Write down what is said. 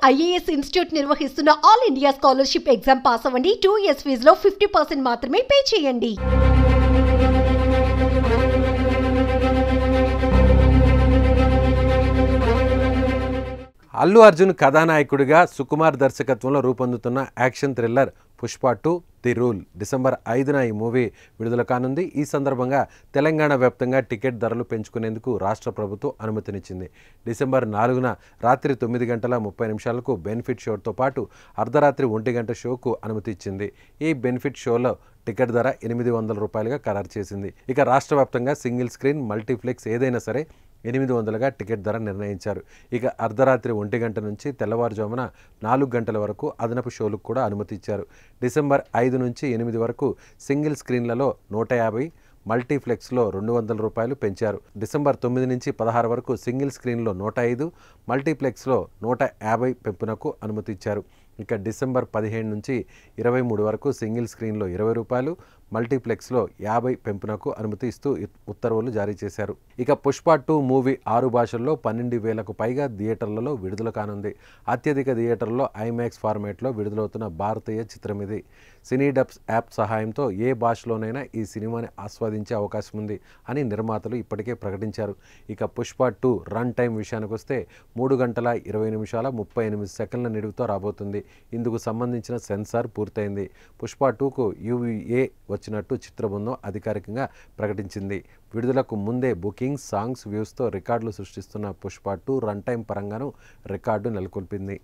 IAS institute నిర్వహిస్తున్న all India scholarship exam pass అవ్వండి. 2 years ఫీజులో 50% మాత్రమే పే చేయండి. అల్లు అర్జున్ కథానాయకుడిగా సుకుమార్ దర్శకత్వంలో రూపొందుతున్న action thriller Pushpa 2 the rule December 5న ఈ మూవీ విడుదల కానుంది. ఈ సందర్భంగా తెలంగాణ వ్యాప్తంగా టికెట్ ధరలు పెంచుకునేందుకు రాష్ట్ర ప్రభుత్వం అనుమతినిచ్చింది. డిసెంబర్ 4న రాత్రి 9:30 బెనిఫిట్ షోతో పాటు అర్ధరాత్రి 1 గంట షోకు అనుమతి ఇచ్చింది. ఈ బెనిఫిట్ షోలో టికెట్ ధర ₹800గా ఖరారు చేసింది. ఇక రాష్ట్ర వ్యాప్తంగా సింగిల్ స్క్రీన్ మల్టీప్లెక్స్ ఏదైనా సరే 800గా టికెట్ ధర నిర్ణయించారు. ఇక అర్ధరాత్రి 1 గంట నుంచి తెల్లవారుజామున 4 గంటల వరకు అదనపు షోలకు కూడా అనుమతి ఇచ్చారు. డిసెంబర్ 5 నుంచి 8 వరకు సింగిల్ స్క్రీన్లలో 150, మల్టీప్లెక్స్లో ₹200 పెంచారు. డిసెంబర్ 9 నుంచి 16 వరకు సింగిల్ స్క్రీన్లో 105, మల్టీప్లెక్స్లో 150 పెంపునకు అనుమతి ఇచ్చారు. ఇక డిసెంబర్ 15 నుంచి 23 వరకు సింగిల్ స్క్రీన్లో ₹20, మల్టీప్లెక్స్లో 50 పెంపునకు అనుమతి ఇస్తూ ఉత్తర్వులు జారీ చేశారు. ఇక పుష్ప 2 మూవీ 6 భాషల్లో 12,000కు పైగా థియేటర్లలో విడుదల కానుంది. అత్యధిక థియేటర్లో ఐమాక్స్ ఫార్మాట్లో విడుదలవుతున్న భారతీయ చిత్రం ఇది. సినీ డబ్స్ యాప్ సహాయంతో ఏ భాషలోనైనా ఈ సినిమాని ఆస్వాదించే అవకాశం ఉంది అని నిర్మాతలు ఇప్పటికే ప్రకటించారు. ఇక పుష్ప 2 రన్ టైం విషయానికి వస్తే 3 గంటల 20 నిమిషాల 38 సెకండ్ల నిడివితో రాబోతుంది. ఇందుకు సంబంధించిన సెన్సార్ పూర్తయింది. పుష్ప 2కు UA వచ్చినట్టు చిత్ర బృందం అధికారికంగా ప్రకటించింది. విడుదలకు ముందే బుకింగ్, సాంగ్స్, వ్యూస్తో రికార్డులు సృష్టిస్తున్న పుష్ప 2 రన్ టైం పరంగానూ రికార్డు నెలకొల్పింది.